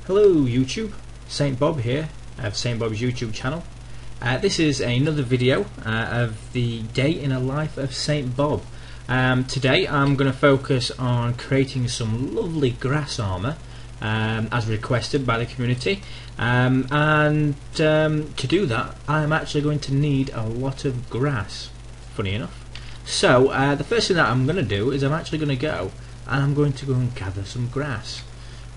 Hello YouTube, Saintbob here of Saintbob's YouTube channel. This is another video of the day in a life of Saintbob. Today I'm going to focus on creating some lovely grass armour as requested by the community, and to do that I'm actually going to need a lot of grass, funny enough. So the first thing that I'm going to do is I'm actually going to go and gather some grass.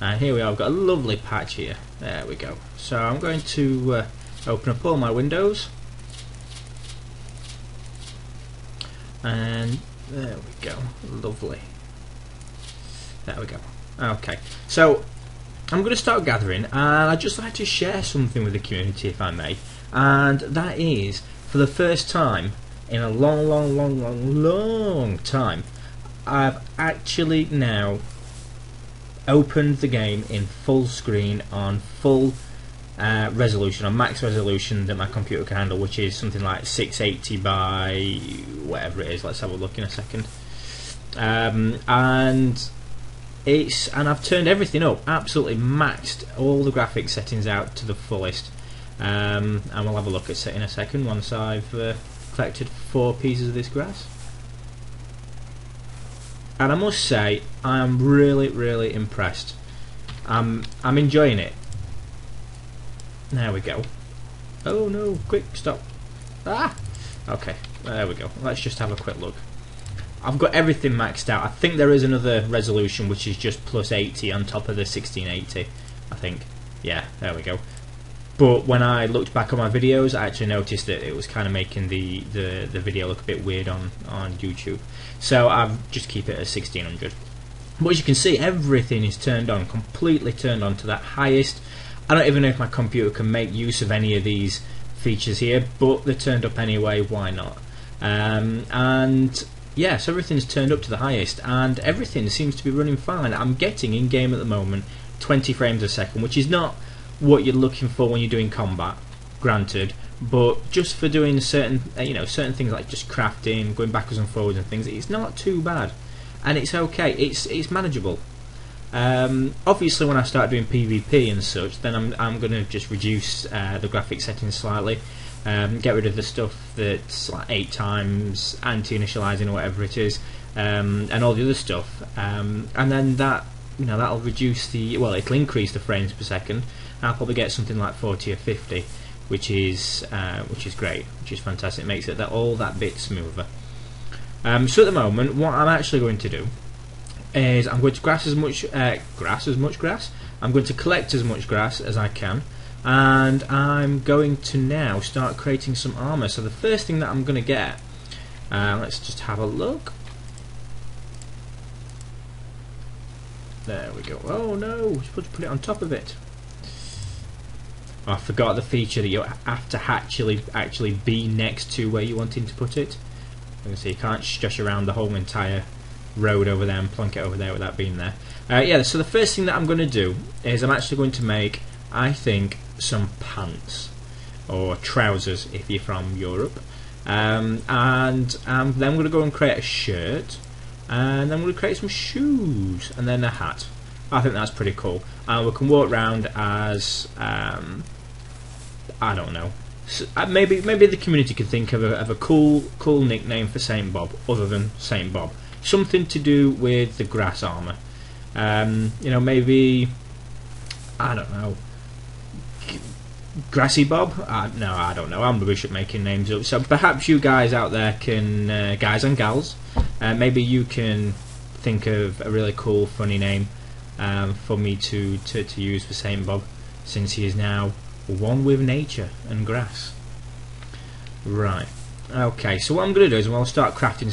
And here we are, I've got a lovely patch here. There we go. So I'm going to open up all my windows. And there we go. Lovely. There we go. Okay. So I'm going to start gathering, and I'd just like to share something with the community, if I may. And that is, for the first time in a long time, I've actually now opened the game in full screen on full resolution, on max resolution that my computer can handle, which is something like 680 by whatever it is. Let's have a look in a second. And I've turned everything up, absolutely maxed all the graphics settings out to the fullest. And we'll have a look at it in a second once I've collected 4 pieces of this grass. And I must say, I am really impressed. I'm enjoying it. There we go. Oh no, quick, stop. Ah! Okay, there we go. Let's just have a quick look. I've got everything maxed out. I think there is another resolution which is just plus 80 on top of the 1680, I think. Yeah, there we go. But when I looked back on my videos, I actually noticed that it was kind of making the video look a bit weird on YouTube. So I've just keep it at 1600. But as you can see, everything is turned on, completely turned on to that highest. I don't even know if my computer can make use of any of these features here, but they're turned up anyway, why not? And yes, everything's turned up to the highest, and everything seems to be running fine. I'm getting in game at the moment 20 frames a second, which is not what you're looking for when you're doing combat, granted, but just for doing certain certain things like just crafting, going backwards and forwards and things, it's not too bad, and it's okay. It's manageable. Obviously, when I start doing PvP and such, then I'm going to just reduce the graphic settings slightly, get rid of the stuff that's like 8 times anti-initializing or whatever it is, and all the other stuff, and then that that'll reduce the it'll increase the frames per second. I'll probably get something like 40 or 50, which is great, which is fantastic. It makes it all that bit smoother. So at the moment, what I'm actually going to do is I'm going to grass as much grass. I'm going to collect as much grass as I can, and I'm going to now start creating some armour. So the first thing that I'm going to get, let's just have a look. There we go. Oh no, we're supposed to put it on top of it. Oh, I forgot the feature that you have to actually be next to where you're wanting to put it. You can see you can't stretch around the whole entire road over there and plonk it over there without being there. Yeah, so the first thing that I'm going to do is I'm actually going to make, I think, some pants or trousers if you're from Europe, and then I'm going to go and create a shirt, and then I'm going to create some shoes, and then a hat. I think that's pretty cool. And we can walk around as I don't know. So, maybe the community could think of a cool nickname for Saintbob other than Saintbob. Something to do with the grass armour. Maybe, I don't know, Grassy Bob? No, I don't know. I'm rubbish at making names up. So perhaps you guys out there can, guys and gals, maybe you can think of a really cool, funny name for me to use for Saintbob, since he is now one with nature and grass. Right. Okay. So what I'm going to do is I'll start crafting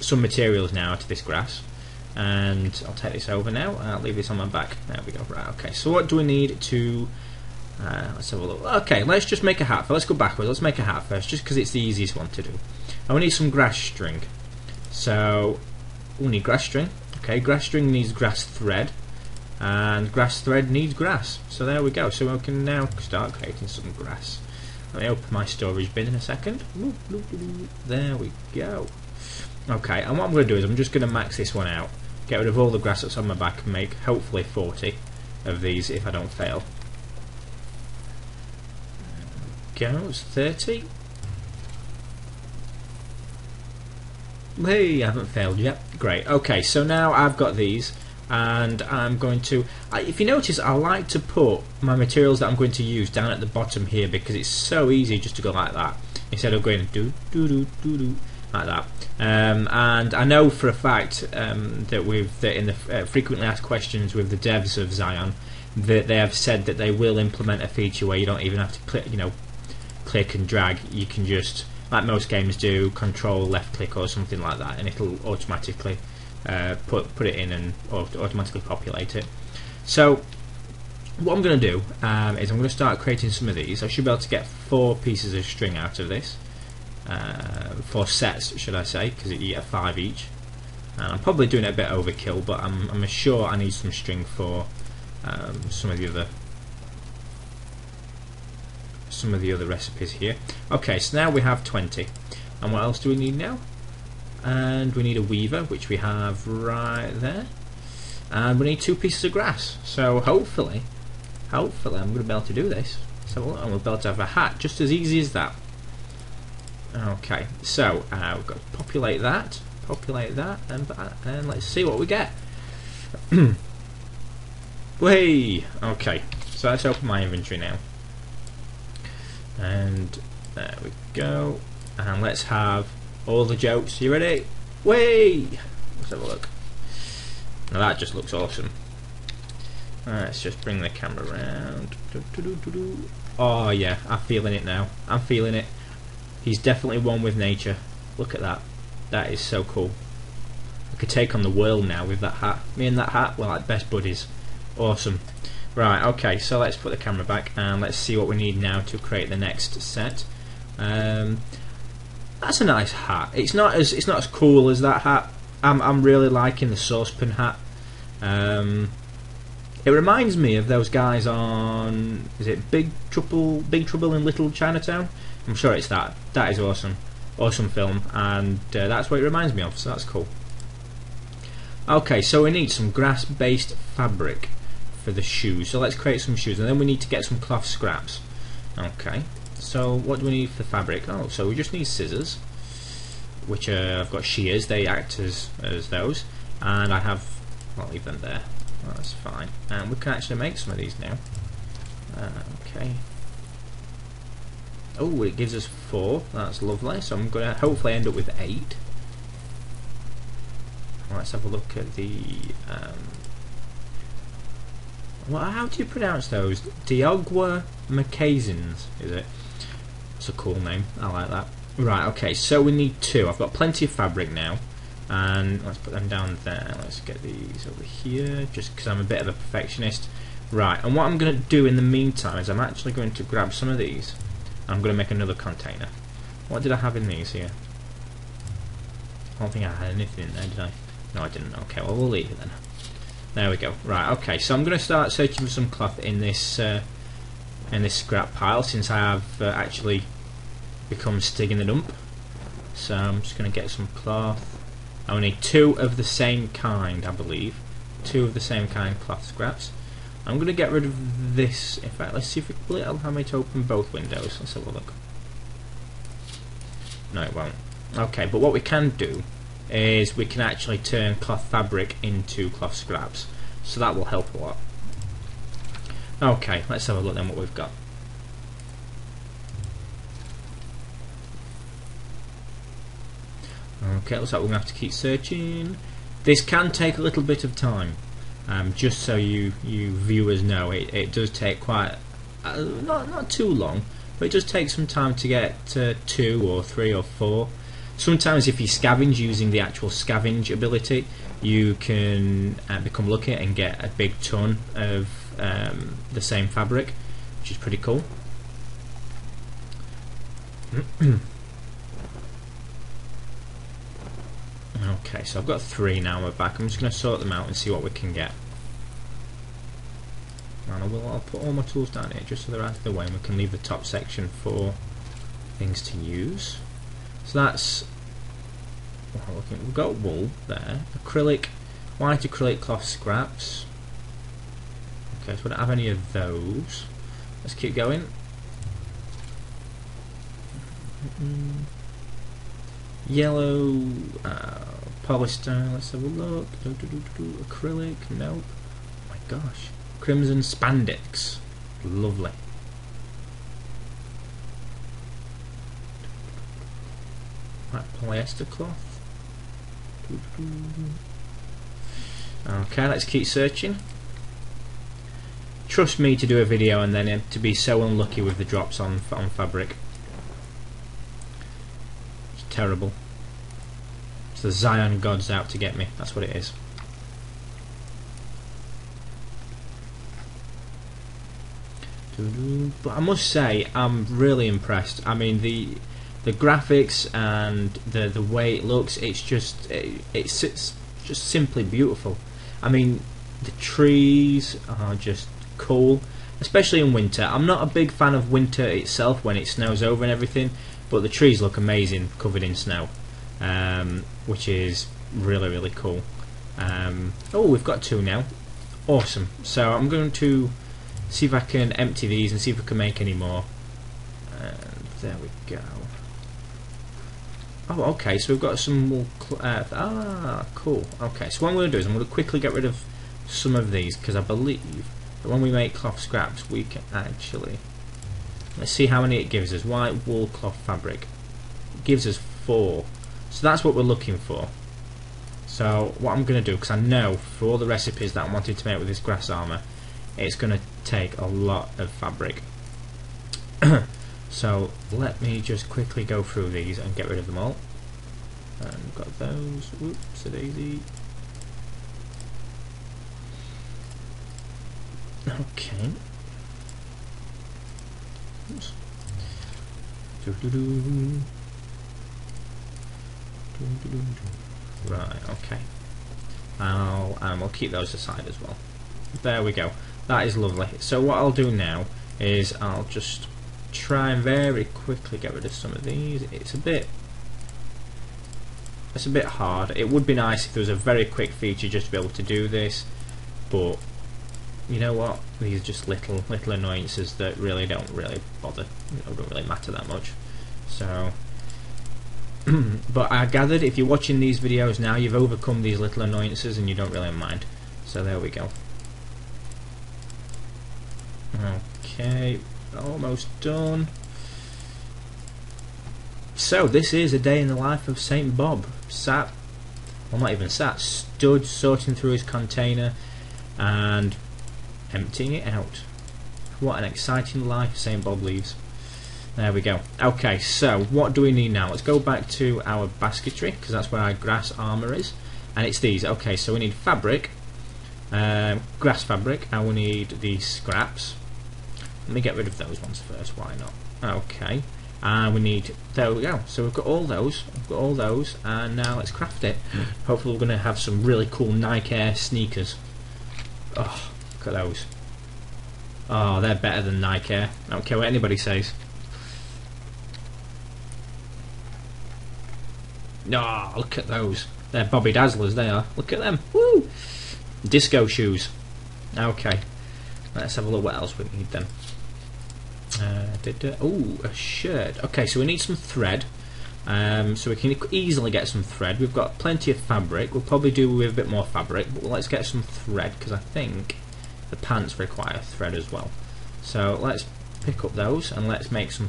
some materials now out of this grass, and I'll take this over now. I'll leave this on my back. There we go. Right. Okay. So what do we need to? Let's have a look. Okay. Let's just make a hat. Let's go backwards. Let's make a hat first, just because it's the easiest one to do. And we need some grass string. So we need grass string. Okay. Grass string needs grass thread, and grass thread needs grass. So there we go. So we can now start creating some grass. Let me open my storage bin in a second. There we go. Okay, and what I'm going to do is I'm just going to max this one out get rid of all the grass that's on my back and make hopefully 40 of these if I don't fail. Goes 30. Hey, I haven't failed yet. Great. Okay, so now I've got these, and I'm going to. If you notice, I like to put my materials that I'm going to use down at the bottom here because it's so easy just to go like that instead of going do do do do do like that. And I know for a fact that in the frequently asked questions with the devs of Zion, that they have said that they will implement a feature where you don't even have to click and drag. You can just, like most games do, control left click or something like that, and it'll automatically put it in and automatically populate it. So what I'm going to do is I'm going to start creating some of these. I should be able to get 4 pieces of string out of this, 4 sets should I say, because you get 5 each. And I'm probably doing it a bit overkill, but I'm sure I need some string for some of the other recipes here. Okay, so now we have 20. And what else do we need now? And we need a weaver, which we have right there. And we need 2 pieces of grass. So hopefully I'm going to be able to do this. So I'm going to be able to have a hat, just as easy as that. Okay, so we've got to populate that, and let's see what we get. Way. Okay, so let's open my inventory now. And there we go. And let's have all the jokes. You ready? Way! Let's have a look. Now that just looks awesome. Let's just bring the camera around. Oh yeah, I'm feeling it now. I'm feeling it. He's definitely one with nature. Look at that. That is so cool. I could take on the world now with that hat. Me and that hat, we're like best buddies. Awesome. Right, okay, so let's put the camera back and let's see what we need now to create the next set. That's a nice hat. It's not as cool as that hat. I'm really liking the saucepan hat. It reminds me of those guys on, is it Big Trouble in Little Chinatown? I'm sure it's that. That is awesome. Awesome film, and that's what it reminds me of, so that's cool. Okay, so we need some grass-based fabric for the shoes. So let's create some shoes, and then we need to get some cloth scraps. Okay, so what do we need for fabric? Oh, so we just need scissors, which I've got shears. They act as those, and I'll leave them there. That's fine. And we can actually make some of these now. Okay. Oh, it gives us 4. That's lovely. So I'm going to hopefully end up with 8. Let's have a look at the. How do you pronounce those? Diogwa Macazins, is it? It's a cool name. I like that. Right. Okay. So we need 2. I've got plenty of fabric now, and let's put them down there. Let's get these over here, just because I'm a bit of a perfectionist. Right. And what I'm going to do in the meantime is I'm actually going to grab some of these. I'm going to make another container. What did I have in these here? I don't think I had anything in there, did I? No, I didn't. Okay, well, we'll leave it then. There we go. Right, okay, so I'm going to start searching for some cloth in this scrap pile, since I have actually become Stig in the dump. So I'm just going to get some cloth. I only need 2 of the same kind, I believe. 2 of the same kind cloth scraps. I'm going to get rid of this. In fact, let's see if it'll allow me to open both windows. Let's have a look. No, it won't. Okay, but what we can do is we can actually turn cloth fabric into cloth scraps. So that will help a lot. Okay, let's have a look then what we've got. Okay, looks like we're going to have to keep searching. This can take a little bit of time. Just so you viewers know, it does take quite not too long, but it does take some time to get 2 or 3 or 4. Sometimes if you scavenge using the actual scavenge ability, you can become lucky and get a big ton of the same fabric, which is pretty cool. Okay, so I've got 3 now. We're back. I'm just going to sort them out and see what we can get. And I'll put all my tools down here just so they're out of the way, and we can leave the top section for things to use. So that's. We've got wool there, acrylic. White acrylic cloth scraps. Okay, so we don't have any of those. Let's keep going. Yellow polyester. Let's have a look. Acrylic. Nope. Oh my gosh. Crimson spandex. Lovely. Right, polyester cloth. Okay, let's keep searching. Trust me to do a video and then to be so unlucky with the drops on fabric. It's terrible. It's the Zion gods out to get me. That's what it is. But I must say, I'm really impressed. I mean, the graphics and the way it looks, it's just simply beautiful. I mean, the trees are just cool, especially in winter. I'm not a big fan of winter itself when it snows over and everything, but the trees look amazing covered in snow, which is really, really cool. Oh, we've got 2 now. Awesome. So I'm going to see if I can empty these and see if I can make any more. And there we go. Oh, okay, so we've got some more. Cool. Okay, so what I'm going to do is I'm going to quickly get rid of some of these, because I believe that when we make cloth scraps, we can actually. Let's see how many it gives us. White wool cloth fabric. It gives us 4. So that's what we're looking for. So what I'm going to do, because I know for all the recipes that I wanted to make with this grass armour, it's going to take a lot of fabric. So let me just quickly go through these and get rid of them all. And we've got those. Oops, a daisy. Okay. Oops. Right, okay. And we'll keep those aside as well. There we go. That is lovely. So what I'll do now is I'll just try and very quickly get rid of some of these. It's a bit hard. It would be nice if there was a very quick feature just to be able to do this, but you know what? These are just little annoyances that really don't really bother. Don't really matter that much. So, but I gathered if you're watching these videos now, you've overcome these little annoyances and you don't really mind. So there we go. Okay, almost done. So this is a day in the life of Saintbob. Sat, well, not even sat, stood sorting through his container and emptying it out. What an exciting life Saintbob leaves. There we go. Okay, so what do we need now? Let's go back to our basketry, because that's where our grass armour is, and it's these. Okay, so we need fabric, grass fabric, and we need the scraps. Let me get rid of those ones first, why not? Okay, and we need, there we go, so we've got all those, and now let's craft it. Hopefully we're going to have some really cool Nike Air sneakers. Oh, look at those. Oh, they're better than Nike Air. I don't care what anybody says. Oh, look at those. They're Bobby Dazzlers, they are. Look at them. Woo! Disco shoes. Okay, let's have a look what else we need then. Oh, a shirt. Okay, so we need some thread. So we can easily get some thread. We've got plenty of fabric. We'll probably do with a bit more fabric, but let's get some thread, because I think the pants require thread as well. So let's pick up those and let's make some